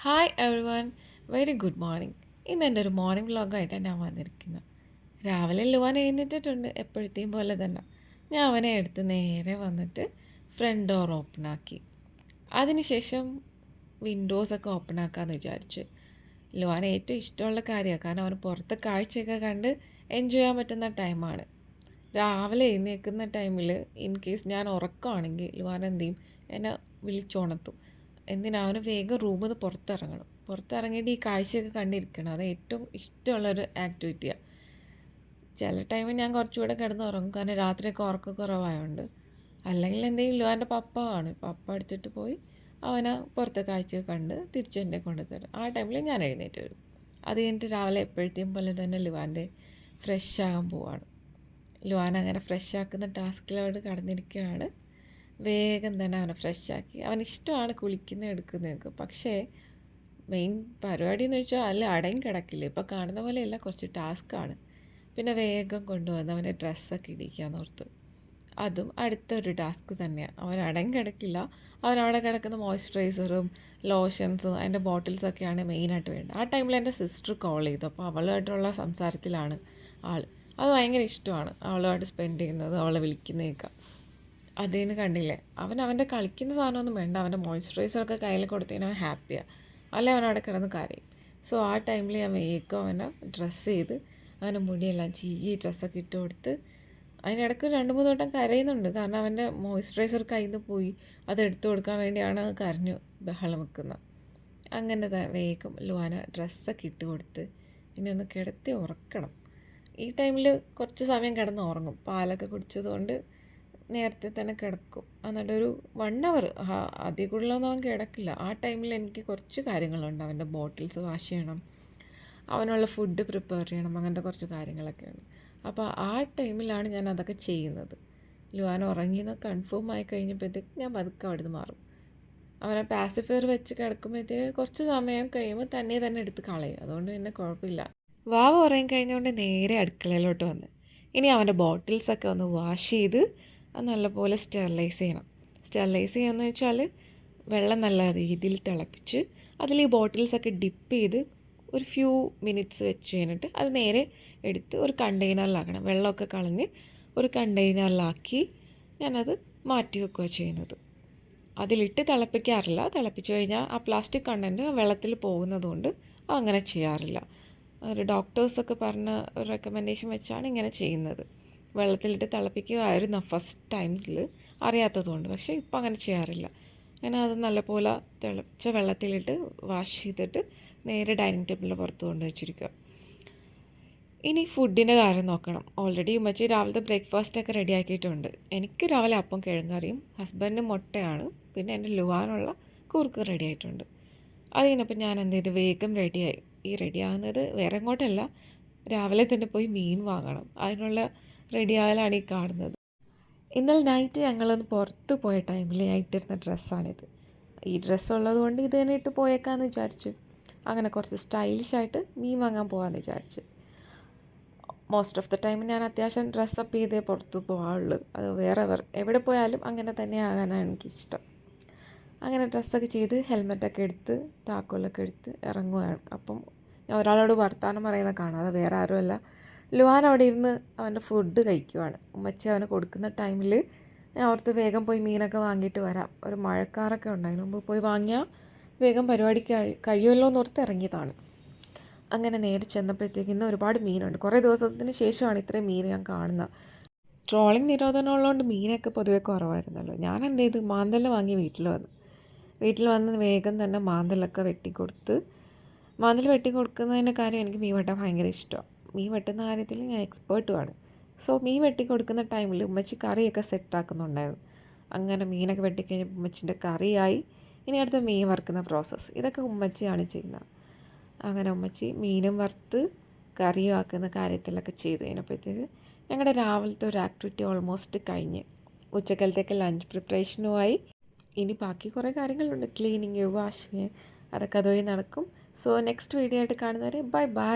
Hi every one, very good morning. ഇന്ന് എൻ്റെ ഒരു മോർണിംഗ് വ്ളോഗായിട്ടാണ് ഞാൻ വന്നിരിക്കുന്നത്. രാവിലെ ലുവാൻ എഴുന്നേറ്റിട്ടുണ്ട്, എപ്പോഴത്തെയും പോലെ തന്നെ. ഞാൻ അവനെ എടുത്ത് നേരെ വന്നിട്ട് ഫ്രണ്ട് ഡോർ ഓപ്പൺ ആക്കി. അതിനുശേഷം വിൻഡോസൊക്കെ ഓപ്പൺ ആക്കാമെന്ന് വിചാരിച്ചു. ലുവാൻ ഏറ്റവും ഇഷ്ടമുള്ള കാര്യമാണ്, കാരണം അവന് പുറത്തെ കാഴ്ചയൊക്കെ കണ്ട് എൻജോയ് ചെയ്യാൻ പറ്റുന്ന ടൈമാണ്. രാവിലെ എഴുന്നേൽക്കുന്ന ടൈമിൽ ഇൻ കേസ് ഞാൻ ഉറക്കമാണെങ്കിൽ ലുവാൻ എന്ത് ചെയ്യും, എന്നെ വിളിച്ചുണർത്തും. എന്തിനാവന് വേഗം റൂമിൽ നിന്ന് പുറത്തിറങ്ങിയിട്ട് ഈ കാഴ്ചയൊക്കെ കണ്ടിരിക്കണം. അത് ഏറ്റവും ഇഷ്ടമുള്ളൊരു ആക്ടിവിറ്റിയാണ്. ചില ടൈമിൽ ഞാൻ കുറച്ചുകൂടെ കിടന്നുറങ്ങും, കാരണം രാത്രിയൊക്കെ ഉറക്കം കുറവായതുകൊണ്ട്. അല്ലെങ്കിൽ എന്തെങ്കിലും ലുവാൻ്റെ പപ്പ കാണും, പപ്പ അടിച്ചിട്ട് പോയി അവനെ പുറത്തെ കാഴ്ചയൊക്കെ കണ്ട് തിരിച്ച് എന്നെ കൊണ്ടുതരും. ആ ടൈമിൽ ഞാൻ എഴുന്നേറ്റ് വരും. അത് കഴിഞ്ഞിട്ട് രാവിലെ എപ്പോഴത്തെയും പോലെ തന്നെ ലുവാൻ്റെ ഫ്രഷ് ആകാൻ പോവാണ്. ലുവാൻ അങ്ങനെ ഫ്രഷ് ആക്കുന്ന ടാസ്കിലോട് കടന്നിരിക്കുകയാണ്. വേഗം തന്നെ അവനെ ഫ്രഷാക്കി. അവനിഷ്ടമാണ് കുളിക്കുന്നത് എടുക്കുന്നതൊക്കെ. പക്ഷേ മെയിൻ പരിപാടി എന്ന് വെച്ചാൽ അല്ല അടയും കിടക്കില്ല. ഇപ്പോൾ കാണുന്ന പോലെയല്ല, കുറച്ച് ടാസ്ക്കാണ്. പിന്നെ വേഗം കൊണ്ടുവന്ന് അവൻ്റെ ഡ്രസ്സൊക്കെ ഇടിക്കാന്ന് ഓർത്ത്. അതും അടുത്തൊരു ടാസ്ക് തന്നെയാണ്. അവൻ അടയും കിടക്കില്ല. അവനവിടെ കിടക്കുന്ന മോയ്സ്ചറൈസറും ലോഷൻസും അതിൻ്റെ ബോട്ടിൽസൊക്കെയാണ് മെയിനായിട്ട് വേണ്ടത്. ആ ടൈമിൽ എൻ്റെ സിസ്റ്റർ കോൾ ചെയ്തു. അപ്പോൾ അവളുമായിട്ടുള്ള സംസാരത്തിലാണ് ആൾ. അത് ഭയങ്കര ഇഷ്ടമാണ്, അവളുമായിട്ട് സ്പെൻഡ് ചെയ്യുന്നത്, അവളെ വിളിക്കുന്നതൊക്കെ. അതേന്ന് കണ്ടില്ലേ, അവൻ്റെ കളിക്കുന്ന സാധനമൊന്നും വേണ്ട, അവൻ്റെ മോയ്സ്ചറൈസറൊക്കെ കയ്യിൽ കൊടുത്തതിന് അവൻ ഹാപ്പിയാണ്. അല്ലെ അവൻ അവിടെ കിടന്ന് കരയും. സോ ആ ടൈമിൽ ഞാൻ വേഗം അവനെ ഡ്രസ്സ് ചെയ്ത് അവൻ്റെ മുടിയെല്ലാം ചീകി ഡ്രസ്സൊക്കെ ഇട്ട് കൊടുത്ത്. അതിനിടയ്ക്ക് 2-3 വട്ടം കരയുന്നുണ്ട്, കാരണം അവൻ്റെ മോയ്സ്ചറൈസർ കയ്യിൽ നിന്ന് പോയി. അത് എടുത്തു കൊടുക്കാൻ വേണ്ടിയാണ് അത് കരഞ്ഞു ബഹളം വെക്കുന്നത്. അങ്ങനെ വേഗം ലുവാന ഡ്രസ്സൊക്കെ ഇട്ട് കൊടുത്ത് ഇനി ഒന്ന് കിടത്തി ഉറക്കണം. ഈ ടൈമിൽ കുറച്ച് സമയം കിടന്ന് ഉറങ്ങും, പാലൊക്കെ കുടിച്ചതുകൊണ്ട് നേരത്തെ തന്നെ കിടക്കും. എന്നിട്ടൊരു 1 അവർ, അതിൽ കൂടുതലൊന്നും അവൻ കിടക്കില്ല. ആ ടൈമിൽ എനിക്ക് കുറച്ച് കാര്യങ്ങളുണ്ട്. അവൻ്റെ ബോട്ടിൽസ് വാഷ് ചെയ്യണം, അവനുള്ള ഫുഡ് പ്രിപ്പയർ ചെയ്യണം, അങ്ങനത്തെ കുറച്ച് കാര്യങ്ങളൊക്കെയുണ്ട്. അപ്പോൾ ആ ടൈമിലാണ് ഞാൻ അതൊക്കെ ചെയ്യുന്നത്. ലുവാൻ ഉറങ്ങിയെന്ന് കൺഫേം ആയി കഴിഞ്ഞപ്പോഴത്തേക്ക് ഞാൻ പതുക്കെ അവിടെ നിന്ന് മാറും. അവനെ പാസിഫയർ വെച്ച് കിടക്കുമ്പോഴത്തേക്ക് കുറച്ച് സമയം കഴിയുമ്പോൾ തന്നെ എടുത്ത് കളയും. അതുകൊണ്ട് പിന്നെ കുഴപ്പമില്ല. വാവ് ഉറങ്ങി കഴിഞ്ഞുകൊണ്ട് നേരെ അടുക്കളയിലോട്ട് വന്ന് ഇനി അവൻ്റെ ബോട്ടിൽസൊക്കെ ഒന്ന് വാഷ് ചെയ്ത് അത് നല്ലപോലെ സ്റ്റെറിലൈസ് ചെയ്യണം. സ്റ്റെറിലൈസ് ചെയ്യുകയെന്ന് വെച്ചാൽ വെള്ളം നല്ല രീതിയിൽ തിളപ്പിച്ച് അതിൽ ഈ ബോട്ടിൽസൊക്കെ ഡിപ്പ് ചെയ്ത് ഒരു ഫ്യൂ മിനിറ്റ്സ് വെച്ച് കഴിഞ്ഞിട്ട് അത് നേരെ എടുത്ത് ഒരു കണ്ടെയ്നറിലാക്കണം. വെള്ളമൊക്കെ കളഞ്ഞ് ഒരു കണ്ടെയ്നറിലാക്കി ഞാനത് മാറ്റി വെക്കുക ചെയ്യുന്നത്. അതിലിട്ട് തിളപ്പിക്കാറില്ല. തിളപ്പിച്ച് കഴിഞ്ഞാൽ ആ പ്ലാസ്റ്റിക് കണ്ടൻറ്റ് വെള്ളത്തിൽ പോകുന്നതുകൊണ്ട് അങ്ങനെ ചെയ്യാറില്ല. ഒരു ഡോക്ടേഴ്സൊക്കെ പറഞ്ഞ ഒരു റെക്കമെൻഡേഷൻ വെച്ചാണ് ഇങ്ങനെ ചെയ്യുന്നത്. വെള്ളത്തിലിട്ട് തിളപ്പിക്കുകയായിരുന്നു ഫസ്റ്റ് ടൈമിൽ, അറിയാത്തതുകൊണ്ട്. പക്ഷേ ഇപ്പം അങ്ങനെ ചെയ്യാറില്ല. അങ്ങനെ അത് നല്ലപോലെ തിളച്ച വെള്ളത്തിലിട്ട് വാഷ് ചെയ്തിട്ട് നേരെ ഡൈനിങ് ടേബിളിൻ്റെ പുറത്ത് കൊണ്ട് വെച്ചിരിക്കുക. ഇനി ഫുഡിൻ്റെ കാര്യം നോക്കണം. ഓൾറെഡി ഉമ്മച്ചി രാവിലത്തെ ബ്രേക്ക്ഫാസ്റ്റൊക്കെ റെഡി ആക്കിയിട്ടുണ്ട്. എനിക്ക് രാവിലെ അപ്പം കിഴങ്ങറിയും, ഹസ്ബൻഡിന് മുട്ടയാണ്, പിന്നെ എൻ്റെ ലുവാനുള്ള കുറുക്ക് റെഡി ആയിട്ടുണ്ട്. അത് കഴിഞ്ഞപ്പോൾ ഞാൻ എന്ത് ചെയ്ത് വേഗം റെഡിയായി. ഈ റെഡിയാകുന്നത് വേറെ എങ്ങോട്ടല്ല, രാവിലെ തന്നെ പോയി മീൻ വാങ്ങണം. അതിനുള്ള റെഡിയാകലാണ് ഈ കാണുന്നത്. ഇന്നലെ നൈറ്റ് ഞങ്ങളൊന്ന് പുറത്ത് പോയ ടൈമിൽ ഞാൻ ഇട്ടിരുന്ന ഡ്രസ്സാണിത്. ഈ ഡ്രസ്സ് ഉള്ളത് കൊണ്ട് ഇത് തന്നെ ഇട്ട് പോയേക്കാമെന്ന് വിചാരിച്ചു. അങ്ങനെ കുറച്ച് സ്റ്റൈലിഷായിട്ട് മീൻ വാങ്ങാൻ പോകാമെന്ന് വിചാരിച്ചു. മോസ്റ്റ് ഓഫ് ദ ടൈം ഞാൻ അത്യാവശ്യം ഡ്രസ്സപ്പ് ചെയ്തേ പുറത്ത് പോകാറുള്ളൂ. അത് വേറെ എവിടെ പോയാലും അങ്ങനെ തന്നെ ആകാനാണ് എനിക്കിഷ്ടം. അങ്ങനെ ഡ്രസ്സൊക്കെ ചെയ്ത് ഹെൽമെറ്റൊക്കെ എടുത്ത് താക്കോലൊക്കെ എടുത്ത് ഇറങ്ങുകയാണ്. അപ്പം ഞാൻ ഒരാളോട് വർത്തമാനം പറയുന്ന കാണാം, അത് വേറെ ആരുമല്ല, ലുവാൻ അവിടെ ഇരുന്ന് അവൻ്റെ ഫുഡ് കഴിക്കുവാണ്. ഉമ്മച്ചി അവന് കൊടുക്കുന്ന ടൈമിൽ ഞാൻ ഓർത്ത് വേഗം പോയി മീനൊക്കെ വാങ്ങിയിട്ട് വരാം. ഒരു മഴക്കാറൊക്കെ ഉണ്ട്, അതിന് മുമ്പ് പോയി വാങ്ങിയാൽ വേഗം പരിപാടി കഴിയുമല്ലോ എന്നോർത്ത് ഇറങ്ങിയതാണ്. അങ്ങനെ നേരെ ചെന്നപ്പോഴത്തേക്ക് ഇന്ന് ഒരുപാട് മീനുണ്ട്. കുറേ ദിവസത്തിന് ശേഷമാണ് ഇത്രയും മീൻ ഞാൻ കാണുന്നത്. ട്രോളിങ് നിരോധനം ഉള്ളതുകൊണ്ട് മീനൊക്കെ പൊതുവെ കുറവായിരുന്നല്ലോ. ഞാൻ എന്ത് ചെയ്തു, മാന്തൽ വാങ്ങി വീട്ടിൽ വന്ന് വേഗം തന്നെ മാന്തലൊക്കെ വെട്ടിക്കൊടുത്ത്. മാന്തൽ വെട്ടിക്കൊടുക്കുന്നതിൻ്റെ കാര്യം എനിക്ക് മീൻ വെട്ടാൻ ഭയങ്കര ഇഷ്ടമാണ്. മീൻ വെട്ടുന്ന കാര്യത്തിൽ ഞാൻ എക്സ്പേർട്ടുമാണ്. സോ മീൻ വെട്ടിക്കൊടുക്കുന്ന ടൈമിൽ ഉമ്മച്ചി കറിയൊക്കെ സെറ്റാക്കുന്നുണ്ടായിരുന്നു. അങ്ങനെ മീനൊക്കെ വെട്ടിക്കഴിഞ്ഞപ്പോൾ ഉമ്മച്ചിൻ്റെ കറിയായി. ഇനി അടുത്ത മീൻ വറുക്കുന്ന പ്രോസസ്സ്, ഇതൊക്കെ ഉമ്മച്ചിയാണ് ചെയ്യുന്നത്. അങ്ങനെ ഉമ്മച്ചി മീനും വറുത്ത് കറിയും ആക്കുന്ന കാര്യത്തിലൊക്കെ ചെയ്ത് കഴിഞ്ഞപ്പോഴത്തേക്ക് ഞങ്ങളുടെ രാവിലത്തെ ഒരു ആക്ടിവിറ്റി ഓൾമോസ്റ്റ് കഴിഞ്ഞ്. ഉച്ചക്കലത്തേക്ക് ലഞ്ച് പ്രിപ്പറേഷനുമായി. ഇനി ബാക്കി കുറേ കാര്യങ്ങളുണ്ട്, ക്ലീനിങ്, വാഷിങ്, അതൊക്കെ അതുവഴി നടക്കും. സോ നെക്സ്റ്റ് വീഡിയോ ആയിട്ട് കാണുന്നവരെ ബൈ ബൈ.